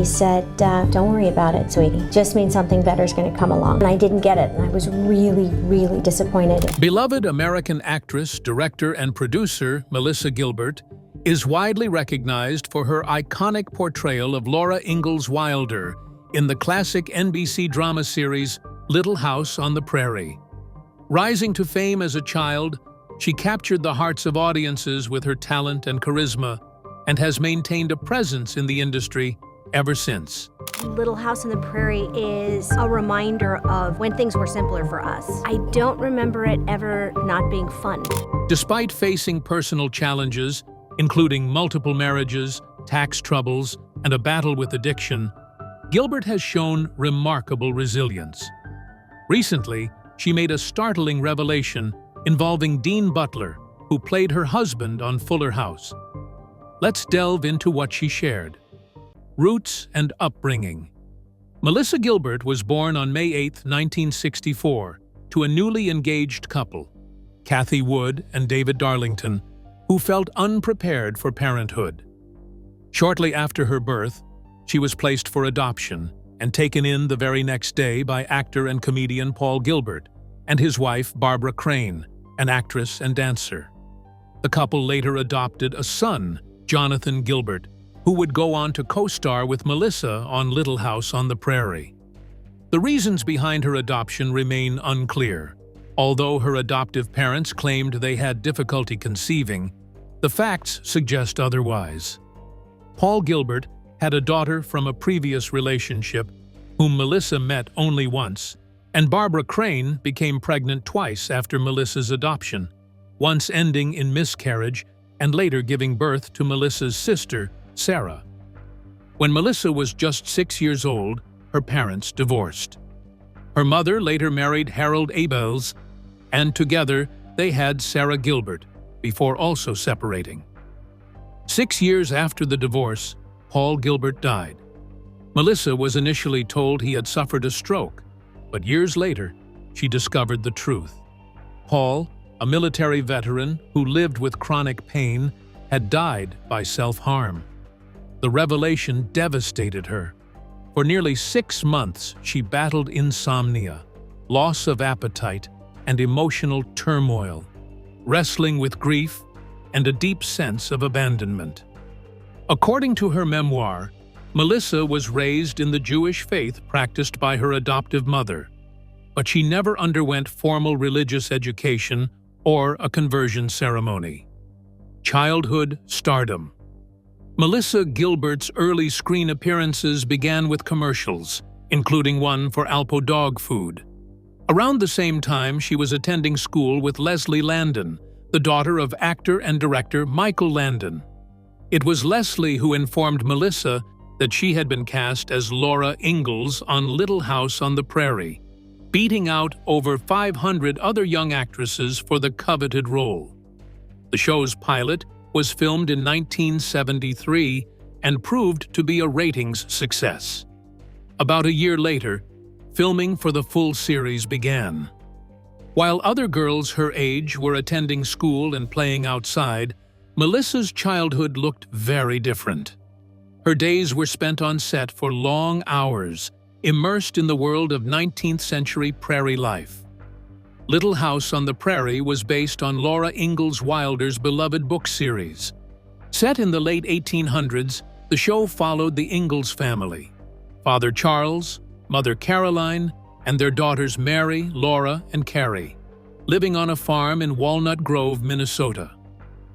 said, don't worry about it, sweetie. Just means something better is going to come along. And I didn't get it, and I was really, really disappointed. Beloved American actress, director, and producer Melissa Gilbert is widely recognized for her iconic portrayal of Laura Ingalls Wilder in the classic NBC drama series Little House on the Prairie. Rising to fame as a child, she captured the hearts of audiences with her talent and charisma and has maintained a presence in the industry ever since. Little House on the Prairie is a reminder of when things were simpler for us. I don't remember it ever not being fun. Despite facing personal challenges, including multiple marriages, tax troubles, and a battle with addiction, Gilbert has shown remarkable resilience. Recently, she made a startling revelation involving Dean Butler, who played her husband on Fuller House. Let's delve into what she shared. Roots and upbringing. Melissa Gilbert was born on May 8, 1964, to a newly engaged couple, Kathy Wood and David Darlington, who felt unprepared for parenthood. Shortly after her birth, she was placed for adoption and taken in the very next day by actor and comedian Paul Gilbert and his wife Barbara Crane, an actress and dancer. The couple later adopted a son, Jonathan Gilbert, who would go on to co-star with Melissa on Little House on the Prairie. The reasons behind her adoption remain unclear. Although her adoptive parents claimed they had difficulty conceiving, the facts suggest otherwise. Paul Gilbert had a daughter from a previous relationship whom Melissa met only once, and Barbara Crane became pregnant twice after Melissa's adoption, once ending in miscarriage and later giving birth to Melissa's sister, Sarah. When Melissa was just 6 years old, her parents divorced. Her mother later married Harold Abels, and together they had Sarah Gilbert, before also separating. 6 years after the divorce, Paul Gilbert died. Melissa was initially told he had suffered a stroke, but years later, she discovered the truth. Paul, a military veteran who lived with chronic pain, had died by self-harm. The revelation devastated her. For nearly 6 months, she battled insomnia, loss of appetite, and emotional turmoil, wrestling with grief and a deep sense of abandonment. According to her memoir, Melissa was raised in the Jewish faith practiced by her adoptive mother, but she never underwent formal religious education or a conversion ceremony. Childhood stardom. Melissa Gilbert's early screen appearances began with commercials, including one for Alpo dog food. Around the same time, she was attending school with Leslie Landon, the daughter of actor and director Michael Landon. It was Leslie who informed Melissa that she had been cast as Laura Ingalls on Little House on the Prairie, beating out over 500 other young actresses for the coveted role. The show's pilot was filmed in 1973 and proved to be a ratings success. About a year later, filming for the full series began. While other girls her age were attending school and playing outside, Melissa's childhood looked very different. Her days were spent on set for long hours, immersed in the world of 19th century prairie life. Little House on the Prairie was based on Laura Ingalls Wilder's beloved book series. Set in the late 1800s, the show followed the Ingalls family, Father Charles, Mother Caroline, and their daughters Mary, Laura, and Carrie, living on a farm in Walnut Grove, Minnesota.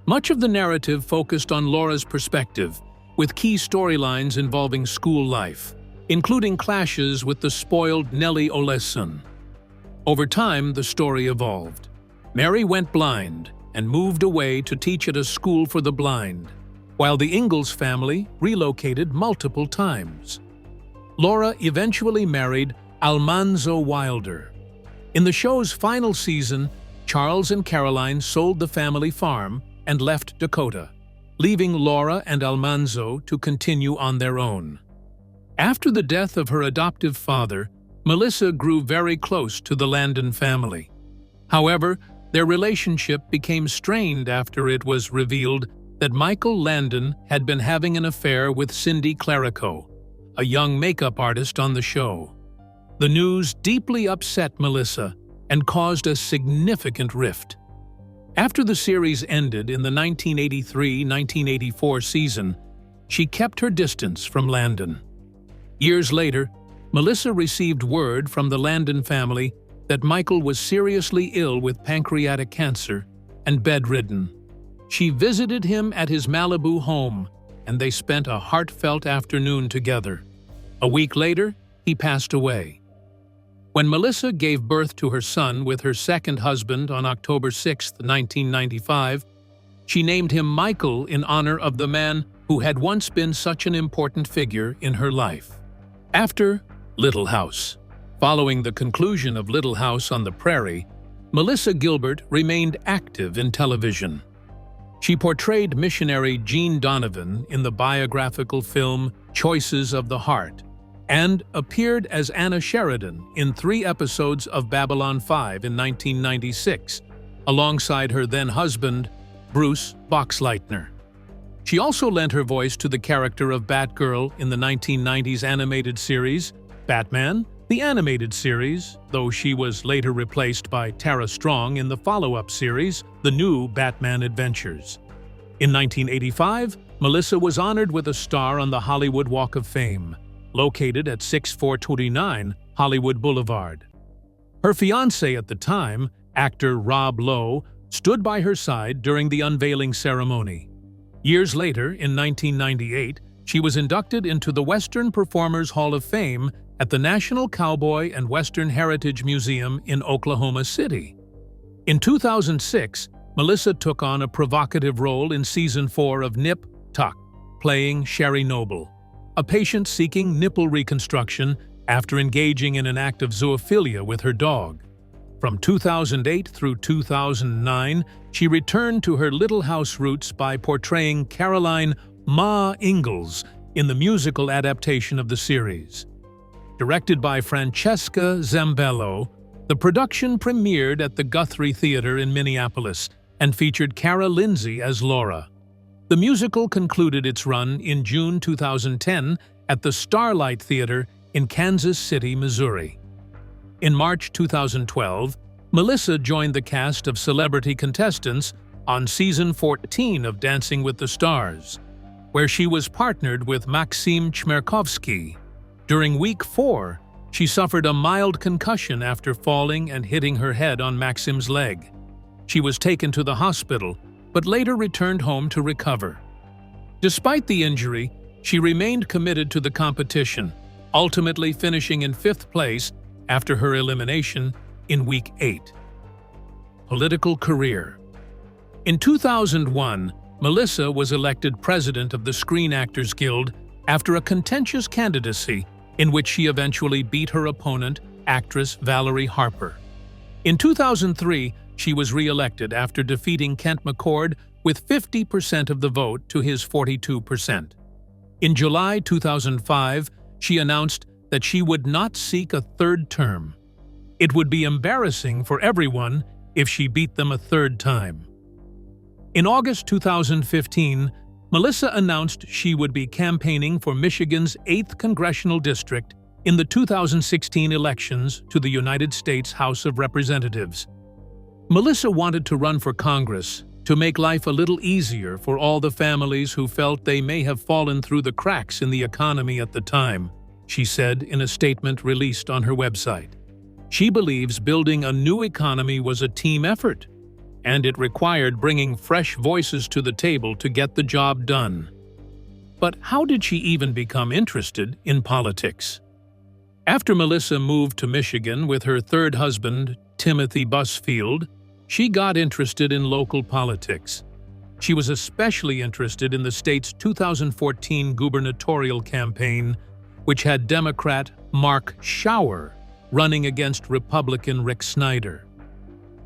Much of the narrative focused on Laura's perspective, with key storylines involving school life, including clashes with the spoiled Nellie Oleson. Over time, the story evolved. Mary went blind and moved away to teach at a school for the blind, while the Ingalls family relocated multiple times. Laura eventually married Almanzo Wilder. In the show's final season, Charles and Caroline sold the family farm and left Dakota, leaving Laura and Almanzo to continue on their own. After the death of her adoptive father, Melissa grew very close to the Landon family. However, their relationship became strained after it was revealed that Michael Landon had been having an affair with Cindy Clerico, a young makeup artist on the show. The news deeply upset Melissa and caused a significant rift. After the series ended in the 1983-1984 season, she kept her distance from Landon. Years later, Melissa received word from the Landon family that Michael was seriously ill with pancreatic cancer and bedridden. She visited him at his Malibu home, and they spent a heartfelt afternoon together. A week later, he passed away. When Melissa gave birth to her son with her second husband on October 6, 1995, she named him Michael in honor of the man who had once been such an important figure in her life. After Little House. Following the conclusion of Little House on the Prairie, Melissa Gilbert remained active in television. She portrayed missionary Jean Donovan in the biographical film Choices of the Heart, and appeared as Anna Sheridan in 3 episodes of Babylon 5 in 1996, alongside her then-husband, Bruce Boxleitner. She also lent her voice to the character of Batgirl in the 1990s animated series Batman, the animated series, though she was later replaced by Tara Strong in the follow-up series, The New Batman Adventures. In 1985, Melissa was honored with a star on the Hollywood Walk of Fame, located at 6429 Hollywood Boulevard. Her fiancé at the time, actor Rob Lowe, stood by her side during the unveiling ceremony. Years later, in 1998, she was inducted into the Western Performers Hall of Fame at the National Cowboy and Western Heritage Museum in Oklahoma City. In 2006, Melissa took on a provocative role in Season 4 of Nip Tuck, playing Sherry Noble, a patient seeking nipple reconstruction after engaging in an act of zoophilia with her dog. From 2008 through 2009, she returned to her Little House roots by portraying Caroline "Ma" Ingalls in the musical adaptation of the series. Directed by Francesca Zambello, the production premiered at the Guthrie Theater in Minneapolis and featured Cara Lindsay as Laura. The musical concluded its run in June 2010 at the Starlight Theater in Kansas City, Missouri. In March 2012, Melissa joined the cast of celebrity contestants on Season 14 of Dancing with the Stars, where she was partnered with Maxim Chmerkovskiy. During Week 4, she suffered a mild concussion after falling and hitting her head on Maxim's leg. She was taken to the hospital, but later returned home to recover. Despite the injury, she remained committed to the competition, ultimately finishing in 5th place after her elimination in Week 8. Political career. In 2001, Melissa was elected president of the Screen Actors Guild after a contentious candidacy in which she eventually beat her opponent, actress Valerie Harper. In 2003, she was re-elected after defeating Kent McCord with 50% of the vote to his 42%. In July 2005, she announced that she would not seek a 3rd term. It would be embarrassing for everyone if she beat them a 3rd time. In August 2015, Melissa announced she would be campaigning for Michigan's 8th congressional district in the 2016 elections to the United States House of Representatives. Melissa wanted to run for Congress to make life a little easier for all the families who felt they may have fallen through the cracks in the economy at the time, she said in a statement released on her website. She believes building a new economy was a team effort, and it required bringing fresh voices to the table to get the job done. But how did she even become interested in politics? After Melissa moved to Michigan with her 3rd husband, Timothy Busfield, she got interested in local politics. She was especially interested in the state's 2014 gubernatorial campaign, which had Democrat Mark Schauer running against Republican Rick Snyder.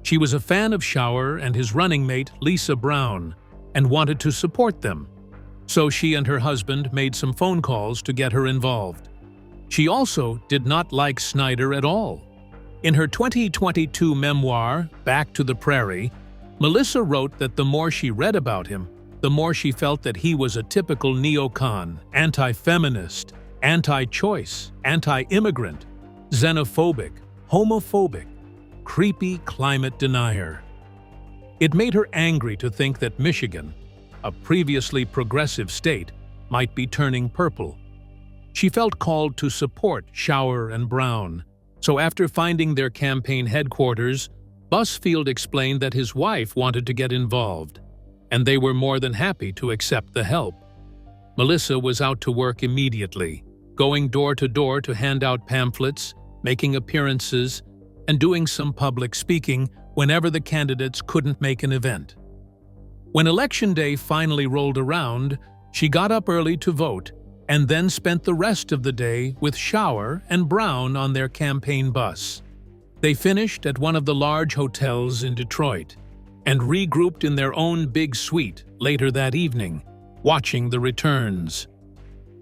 She was a fan of Schauer and his running mate Lisa Brown and wanted to support them, so she and her husband made some phone calls to get her involved. She also did not like Snyder at all. In her 2022 memoir, Back to the Prairie, Melissa wrote that the more she read about him, the more she felt that he was a typical neocon, anti-feminist, anti-choice, anti-immigrant, xenophobic, homophobic, creepy climate denier. It made her angry to think that Michigan, a previously progressive state, might be turning purple. She felt called to support Shower and Brown, so after finding their campaign headquarters, Busfield explained that his wife wanted to get involved, and they were more than happy to accept the help. Melissa was out to work immediately, going door to door to hand out pamphlets, making appearances, and doing some public speaking whenever the candidates couldn't make an event. When Election Day finally rolled around, she got up early to vote and then spent the rest of the day with Shower and Brown on their campaign bus. They finished at one of the large hotels in Detroit and regrouped in their own big suite later that evening, watching the returns.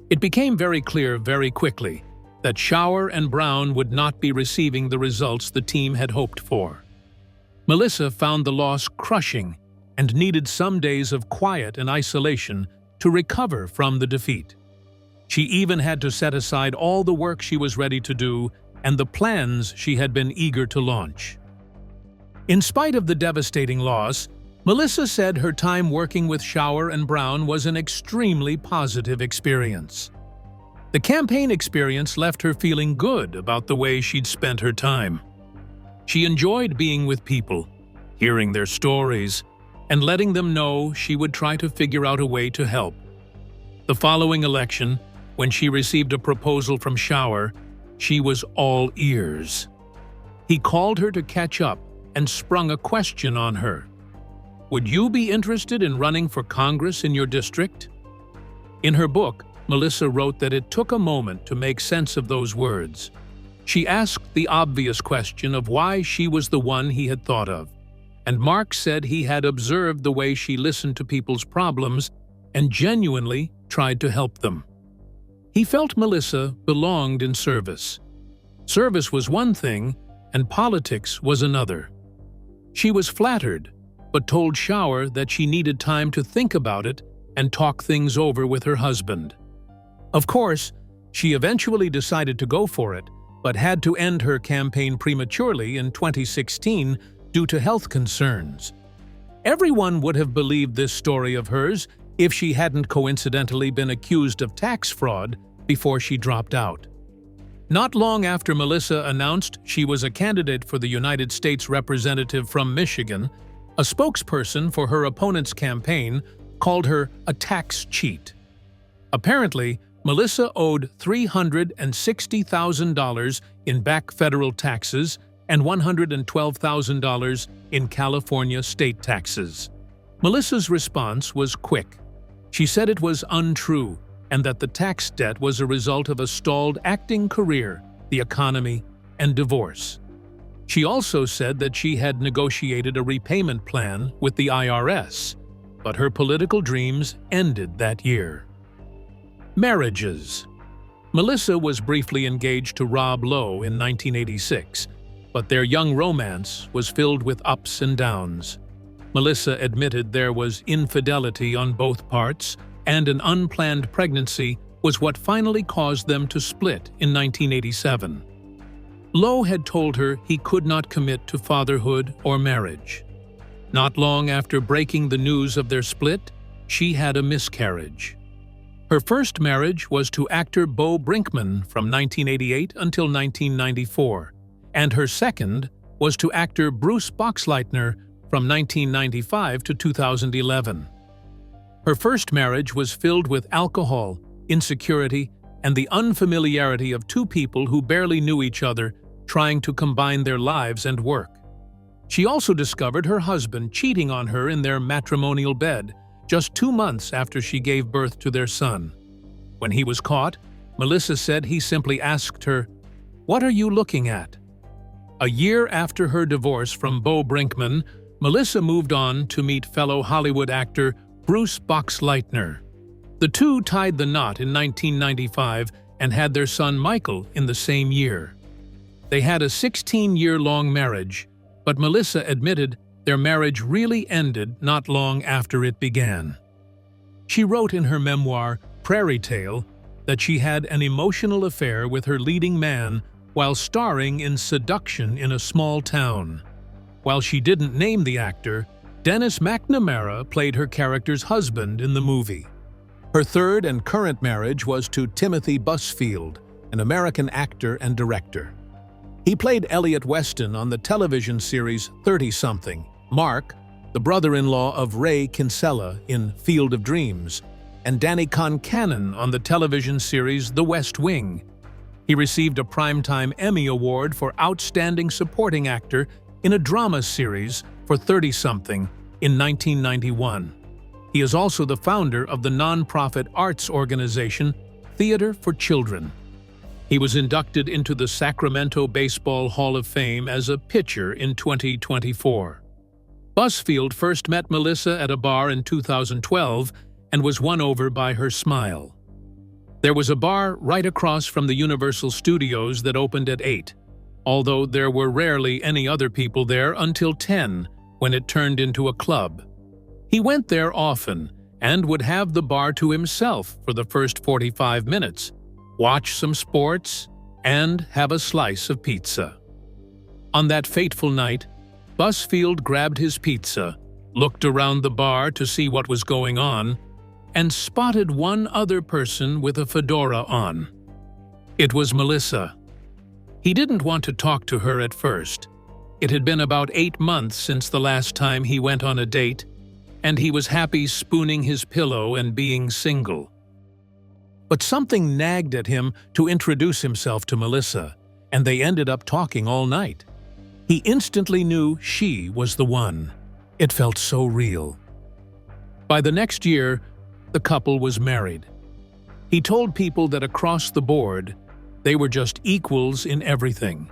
It became very clear very quickly that Shower and Brown would not be receiving the results the team had hoped for. Melissa found the loss crushing and needed some days of quiet and isolation to recover from the defeat. She even had to set aside all the work she was ready to do and the plans she had been eager to launch. In spite of the devastating loss, Melissa said her time working with Shower and Brown was an extremely positive experience. The campaign experience left her feeling good about the way she'd spent her time. She enjoyed being with people, hearing their stories, and letting them know she would try to figure out a way to help. The following election, when she received a proposal from Shower, she was all ears. He called her to catch up and sprung a question on her. Would you be interested in running for Congress in your district? In her book, Melissa wrote that it took a moment to make sense of those words. She asked the obvious question of why she was the one he had thought of, and Mark said he had observed the way she listened to people's problems and genuinely tried to help them. He felt Melissa belonged in service. Service was one thing, and politics was another. She was flattered, but told Shower that she needed time to think about it and talk things over with her husband. Of course, she eventually decided to go for it, but had to end her campaign prematurely in 2016 due to health concerns. Everyone would have believed this story of hers if she hadn't coincidentally been accused of tax fraud before she dropped out. Not long after Melissa announced she was a candidate for the United States Representative from Michigan, a spokesperson for her opponent's campaign called her a tax cheat. Apparently, Melissa owed $360,000 in back federal taxes and $112,000 in California state taxes. Melissa's response was quick. She said it was untrue and that the tax debt was a result of a stalled acting career, the economy, and divorce. She also said that she had negotiated a repayment plan with the IRS, but her political dreams ended that year. Marriages. Melissa was briefly engaged to Rob Lowe in 1986, but their young romance was filled with ups and downs. Melissa admitted there was infidelity on both parts, and an unplanned pregnancy was what finally caused them to split in 1987. Lowe had told her he could not commit to fatherhood or marriage. Not long after breaking the news of their split, she had a miscarriage. Her first marriage was to actor Bo Brinkman from 1988 until 1994, and her second was to actor Bruce Boxleitner from 1995 to 2011. Her first marriage was filled with alcohol, insecurity, and the unfamiliarity of two people who barely knew each other trying to combine their lives and work. She also discovered her husband cheating on her in their matrimonial bed just 2 months after she gave birth to their son. When he was caught, Melissa said he simply asked her, "What are you looking at?" A year after her divorce from Bo Brinkman, Melissa moved on to meet fellow Hollywood actor Bruce Boxleitner. The two tied the knot in 1995 and had their son Michael in the same year. They had a 16-year-long marriage, but Melissa admitted their marriage really ended not long after it began. She wrote in her memoir, Prairie Tale, that she had an emotional affair with her leading man while starring in Seduction in a Small Town. While she didn't name the actor, Dennis McNamara played her character's husband in the movie. Her third and current marriage was to Timothy Busfield, an American actor and director. He played Elliot Weston on the television series 30-something, Mark, the brother-in-law of Ray Kinsella in Field of Dreams, and Danny Concannon on the television series The West Wing. He received a Primetime Emmy Award for Outstanding Supporting Actor in a drama series for 30-something in 1991. He is also the founder of the nonprofit arts organization Theater for Children. He was inducted into the Sacramento Baseball Hall of Fame as a pitcher in 2024. Busfield first met Melissa at a bar in 2012 and was won over by her smile. There was a bar right across from the Universal Studios that opened at 8, although there were rarely any other people there until 10, when it turned into a club. He went there often and would have the bar to himself for the first 45 minutes, watch some sports, and have a slice of pizza. On that fateful night, Busfield grabbed his pizza, looked around the bar to see what was going on, and spotted one other person with a fedora on. It was Melissa. He didn't want to talk to her at first. It had been about 8 months since the last time he went on a date, and he was happy spooning his pillow and being single. But something nagged at him to introduce himself to Melissa, and they ended up talking all night. He instantly knew she was the one. It felt so real. By the next year, the couple was married. He told people that across the board, they were just equals in everything.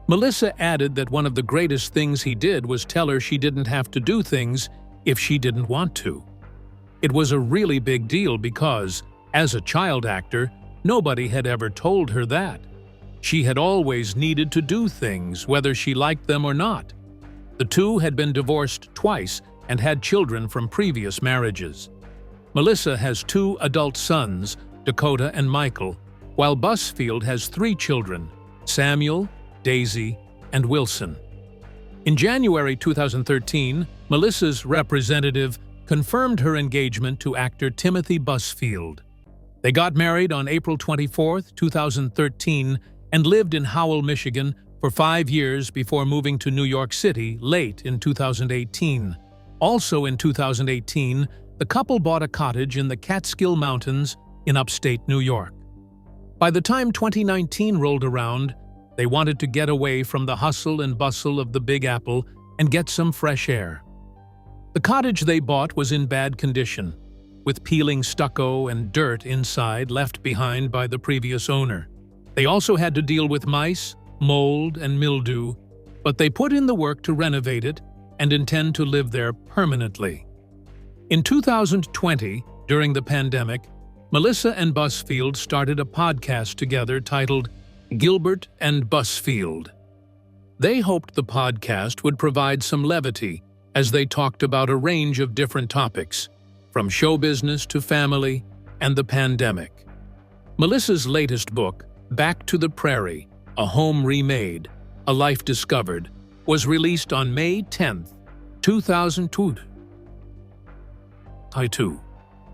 Melissa added that one of the greatest things he did was tell her she didn't have to do things if she didn't want to. It was a really big deal because, as a child actor, nobody had ever told her that. She had always needed to do things, whether she liked them or not. The two had been divorced twice and had children from previous marriages. Melissa has 2 adult sons, Dakota and Michael, while Busfield has 3 children, Samuel, Daisy, and Wilson. In January 2013, Melissa's representative confirmed her engagement to actor Timothy Busfield. They got married on April 24, 2013, and lived in Howell, Michigan for 5 years before moving to New York City late in 2018. Also in 2018, the couple bought a cottage in the Catskill Mountains in upstate New York. By the time 2019 rolled around, they wanted to get away from the hustle and bustle of the Big Apple and get some fresh air. The cottage they bought was in bad condition, with peeling stucco and dirt inside left behind by the previous owner. They also had to deal with mice, mold, and mildew, but they put in the work to renovate it and intend to live there permanently. In 2020, during the pandemic, Melissa and Busfield started a podcast together titled Gilbert and Busfield. They hoped the podcast would provide some levity as they talked about a range of different topics, from show business to family and the pandemic. Melissa's latest book, Back to the Prairie, A Home Remade, A Life Discovered, was released on May 10, 2002.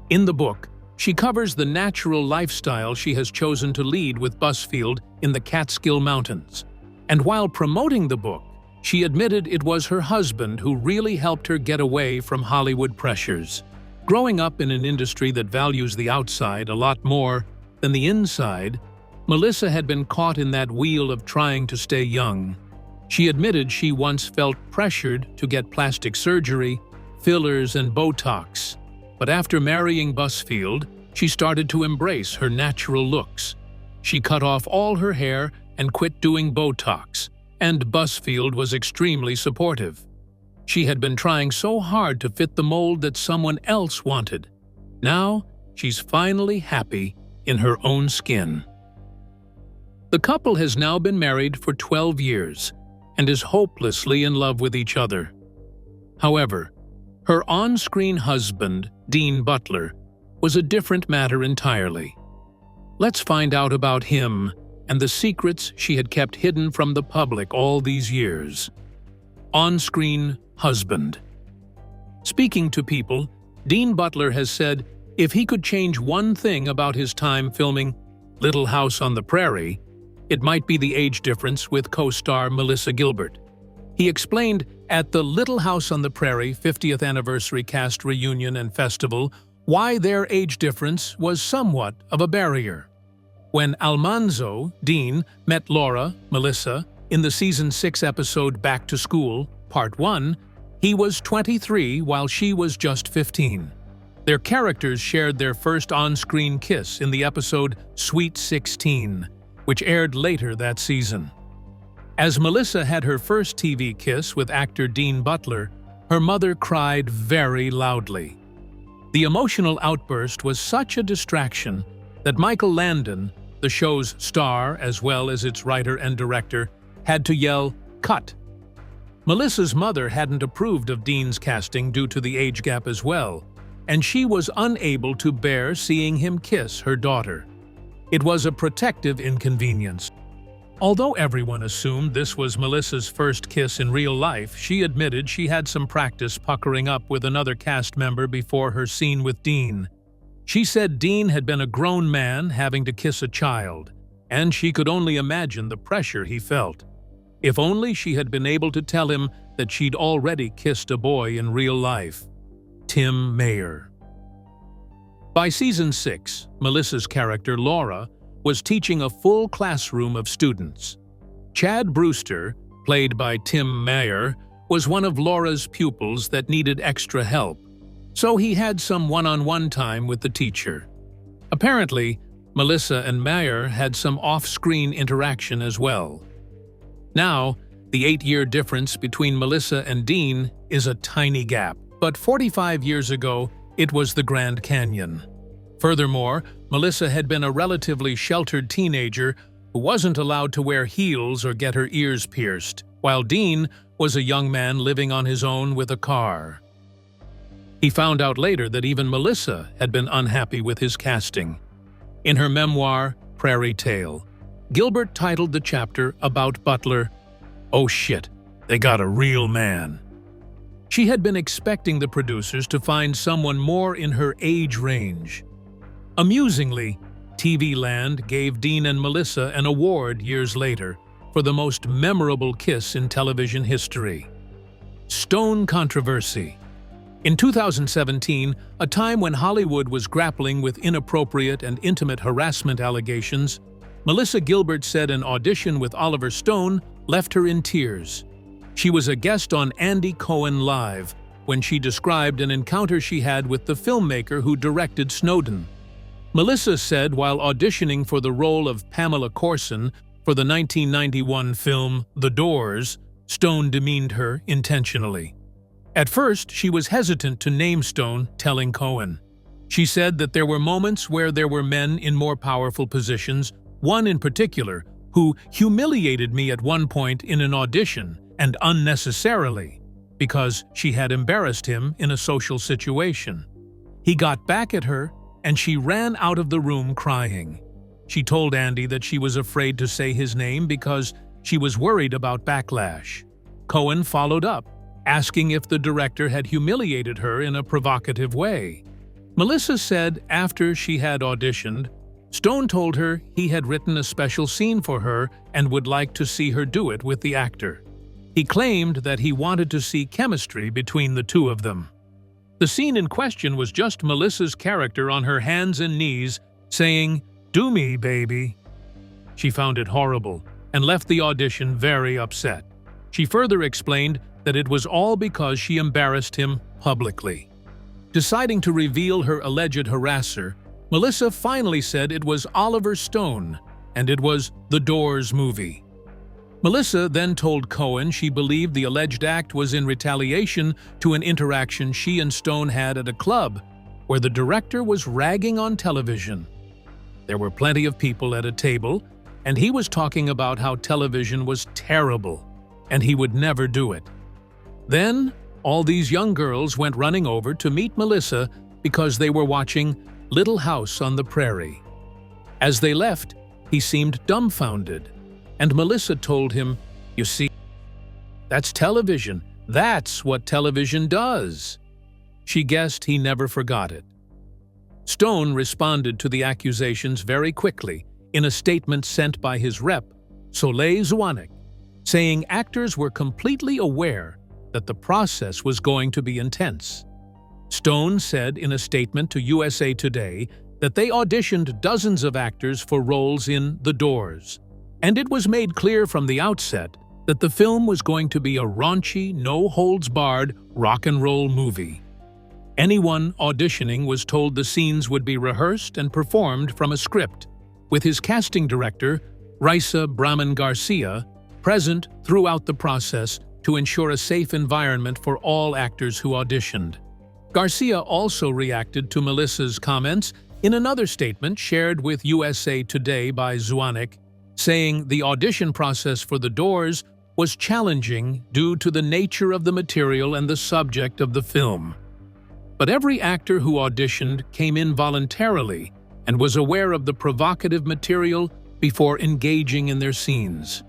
In the book, she covers the natural lifestyle she has chosen to lead with Busfield in the Catskill Mountains. And while promoting the book, she admitted it was her husband who really helped her get away from Hollywood pressures. Growing up in an industry that values the outside a lot more than the inside, Melissa had been caught in that wheel of trying to stay young. She admitted she once felt pressured to get plastic surgery, fillers, and Botox. But after marrying Busfield, she started to embrace her natural looks. She cut off all her hair and quit doing Botox, and Busfield was extremely supportive. She had been trying so hard to fit the mold that someone else wanted. Now, she's finally happy in her own skin. The couple has now been married for 12 years and is hopelessly in love with each other. However, her on-screen husband, Dean Butler, was a different matter entirely. Let's find out about him and the secrets she had kept hidden from the public all these years. On-screen husband. Speaking to People, Dean Butler has said if he could change one thing about his time filming Little House on the Prairie, it might be the age difference with co-star Melissa Gilbert. He explained at the Little House on the Prairie 50th Anniversary Cast Reunion and Festival why their age difference was somewhat of a barrier. When Almanzo, Dean, met Laura, Melissa, in the Season 6 episode Back to School, Part 1, he was 23 while she was just 15. Their characters shared their first on-screen kiss in the episode Sweet 16, which aired later that season. As Melissa had her first TV kiss with actor Dean Butler, her mother cried very loudly. The emotional outburst was such a distraction that Michael Landon, the show's star as well as its writer and director, had to yell, "Cut!" Melissa's mother hadn't approved of Dean's casting due to the age gap as well, and she was unable to bear seeing him kiss her daughter. It was a protective inconvenience. Although everyone assumed this was Melissa's first kiss in real life, she admitted she had some practice puckering up with another cast member before her scene with Dean. She said Dean had been a grown man having to kiss a child, and she could only imagine the pressure he felt. If only she had been able to tell him that she'd already kissed a boy in real life. Tim Mayer. By Season 6, Melissa's character, Laura, was teaching a full classroom of students. Chad Brewster, played by Tim Mayer, was one of Laura's pupils that needed extra help, so he had some one-on-one time with the teacher. Apparently, Melissa and Mayer had some off-screen interaction as well. Now, the 8-year difference between Melissa and Dean is a tiny gap, but 45 years ago, it was the Grand Canyon. Furthermore, Melissa had been a relatively sheltered teenager who wasn't allowed to wear heels or get her ears pierced, while Dean was a young man living on his own with a car. He found out later that even Melissa had been unhappy with his casting. In her memoir, Prairie Tale, Gilbert titled the chapter about Butler, "Oh shit, they got a real man." She had been expecting the producers to find someone more in her age range. Amusingly, TV Land gave Dean and Melissa an award years later for the most memorable kiss in television history. Stone controversy. In 2017, a time when Hollywood was grappling with inappropriate and intimate harassment allegations, Melissa Gilbert said an audition with Oliver Stone left her in tears. She was a guest on Andy Cohen Live when she described an encounter she had with the filmmaker who directed Snowden. Melissa said while auditioning for the role of Pamela Corson for the 1991 film The Doors, Stone demeaned her intentionally. At first, she was hesitant to name Stone, telling Cohen. She said that there were moments where there were men in more powerful positions, one in particular, who humiliated me at one point in an audition, and unnecessarily, because she had embarrassed him in a social situation. He got back at her, and she ran out of the room crying. She told Andy that she was afraid to say his name because she was worried about backlash. Cohen followed up, asking if the director had humiliated her in a provocative way. Melissa said after she had auditioned, Stone told her he had written a special scene for her and would like to see her do it with the actor. He claimed that he wanted to see chemistry between the two of them. The scene in question was just Melissa's character on her hands and knees saying, "Do me, baby." She found it horrible and left the audition very upset. She further explained that it was all because she embarrassed him publicly. Deciding to reveal her alleged harasser, Melissa finally said it was Oliver Stone, and it was The Doors movie. Melissa then told Cohen she believed the alleged act was in retaliation to an interaction she and Stone had at a club, where the director was ragging on television. There were plenty of people at a table, and he was talking about how television was terrible, and he would never do it. Then, all these young girls went running over to meet Melissa because they were watching Little House on the Prairie. As they left, he seemed dumbfounded, and Melissa told him, "You see, that's television. That's what television does." She guessed he never forgot it. Stone responded to the accusations very quickly in a statement sent by his rep, Soleil Zwanek, saying actors were completely aware that the process was going to be intense. Stone said in a statement to USA Today that they auditioned dozens of actors for roles in The Doors, and it was made clear from the outset that the film was going to be a raunchy, no-holds-barred rock and roll movie. Anyone auditioning was told the scenes would be rehearsed and performed from a script, with his casting director, Raisa Brahman Garcia, present throughout the process to ensure a safe environment for all actors who auditioned. Garcia also reacted to Melissa's comments in another statement shared with USA Today by Zwanek, saying the audition process for The Doors was challenging due to the nature of the material and the subject of the film. But every actor who auditioned came in voluntarily and was aware of the provocative material before engaging in their scenes.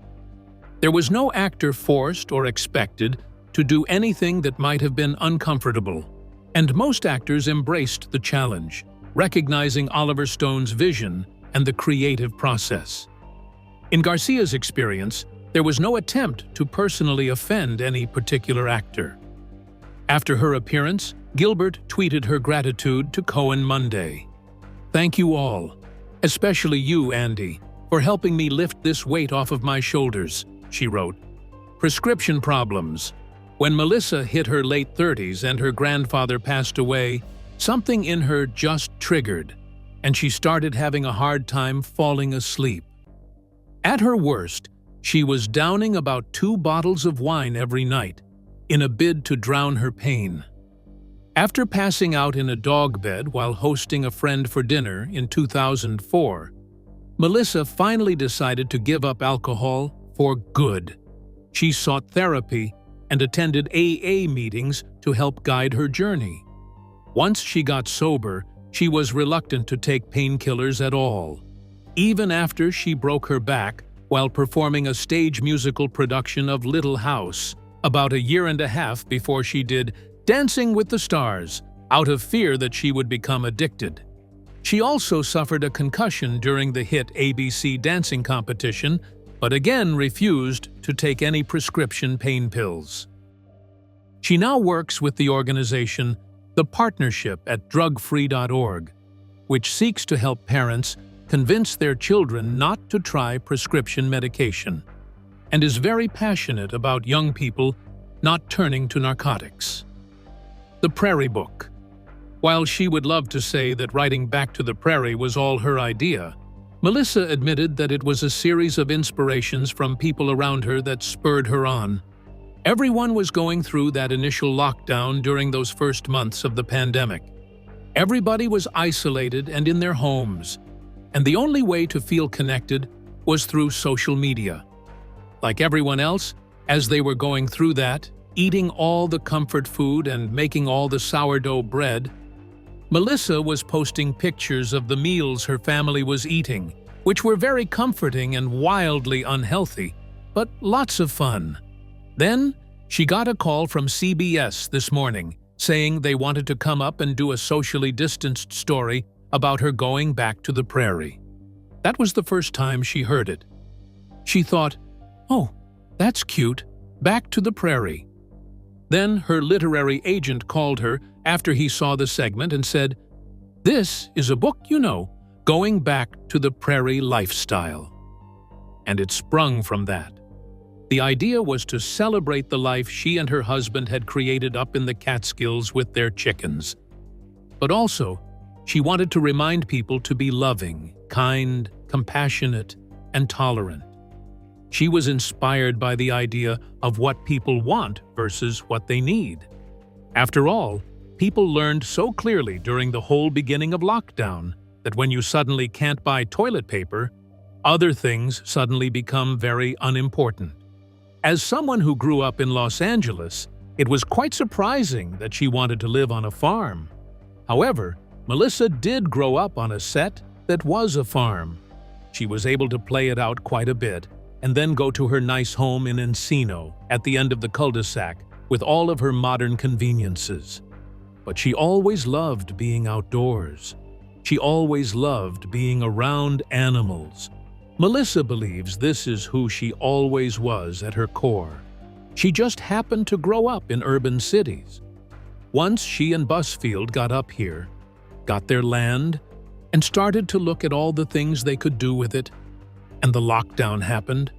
There was no actor forced or expected to do anything that might have been uncomfortable, and most actors embraced the challenge, recognizing Oliver Stone's vision and the creative process. In Garcia's experience, there was no attempt to personally offend any particular actor. After her appearance, Gilbert tweeted her gratitude to Cohen Monday. "Thank you all, especially you, Andy, for helping me lift this weight off of my shoulders," she wrote. Prescription problems. When Melissa hit her late 30s and her grandfather passed away, something in her just triggered, and she started having a hard time falling asleep. At her worst, she was downing about 2 bottles of wine every night, in a bid to drown her pain. After passing out in a dog bed while hosting a friend for dinner in 2004, Melissa finally decided to give up alcohol for good. She sought therapy and attended AA meetings to help guide her journey. Once she got sober, she was reluctant to take painkillers at all, even after she broke her back while performing a stage musical production of Little House about a year and a half before she did Dancing with the Stars, out of fear that she would become addicted. She also suffered a concussion during the hit ABC dancing competition, but again refused to take any prescription pain pills. She now works with the organization The Partnership at drugfree.org, which seeks to help parents convince their children not to try prescription medication, and is very passionate about young people not turning to narcotics. The Prairie Book. While she would love to say that writing Back to the Prairie was all her idea, Melissa admitted that it was a series of inspirations from people around her that spurred her on. Everyone was going through that initial lockdown during those first months of the pandemic. Everybody was isolated and in their homes, and the only way to feel connected was through social media. Like everyone else, as they were going through that, eating all the comfort food and making all the sourdough bread, Melissa was posting pictures of the meals her family was eating, which were very comforting and wildly unhealthy, but lots of fun. Then, she got a call from CBS this morning, saying they wanted to come up and do a socially distanced story about her going back to the prairie. That was the first time she heard it. She thought, "Oh, that's cute, back to the prairie." Then her literary agent called her after he saw the segment and said, "This is a book, you know, Going Back to the Prairie Lifestyle." And it sprung from that. The idea was to celebrate the life she and her husband had created up in the Catskills with their chickens. But also, she wanted to remind people to be loving, kind, compassionate, and tolerant. She was inspired by the idea of what people want versus what they need. After all, people learned so clearly during the whole beginning of lockdown that when you suddenly can't buy toilet paper, other things suddenly become very unimportant. As someone who grew up in Los Angeles, it was quite surprising that she wanted to live on a farm. However, Melissa did grow up on a set that was a farm, she was able to play it out quite a bit and then go to her nice home in Encino at the end of the cul-de-sac with all of her modern conveniences. But she always loved being outdoors. She always loved being around animals. Melissa believes this is who she always was at her core. She just happened to grow up in urban cities. Once she and Busfield got up here, got their land, and started to look at all the things they could do with it, and the lockdown happened,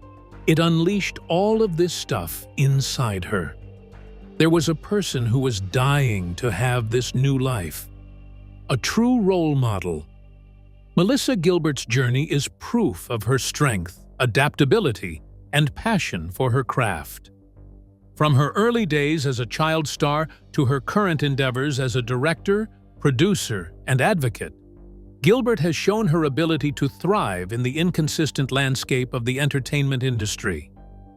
it unleashed all of this stuff inside her. There was a person who was dying to have this new life. A true role model. Melissa Gilbert's journey is proof of her strength, adaptability, and passion for her craft. From her early days as a child star to her current endeavors as a director, producer, and advocate, Gilbert has shown her ability to thrive in the inconsistent landscape of the entertainment industry.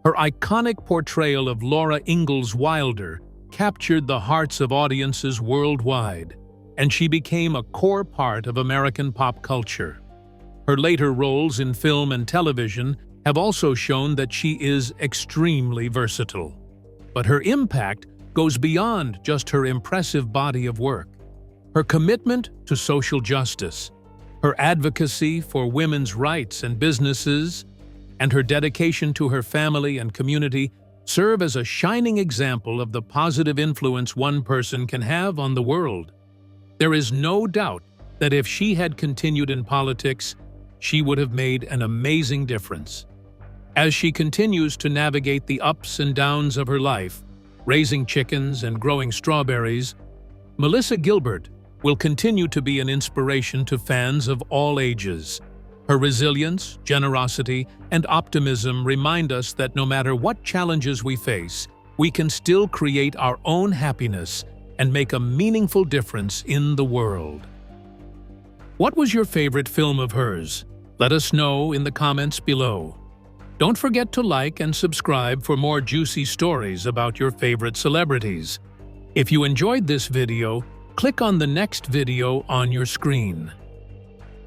Her iconic portrayal of Laura Ingalls Wilder captured the hearts of audiences worldwide, and she became a core part of American pop culture. Her later roles in film and television have also shown that she is extremely versatile. But her impact goes beyond just her impressive body of work. Her commitment to social justice, her advocacy for women's rights and businesses, and her dedication to her family and community serve as a shining example of the positive influence one person can have on the world. There is no doubt that if she had continued in politics, she would have made an amazing difference. As she continues to navigate the ups and downs of her life, raising chickens and growing strawberries, Melissa Gilbert will continue to be an inspiration to fans of all ages. Her resilience, generosity, and optimism remind us that no matter what challenges we face, we can still create our own happiness and make a meaningful difference in the world. What was your favorite film of hers? Let us know in the comments below. Don't forget to like and subscribe for more juicy stories about your favorite celebrities. If you enjoyed this video, click on the next video on your screen.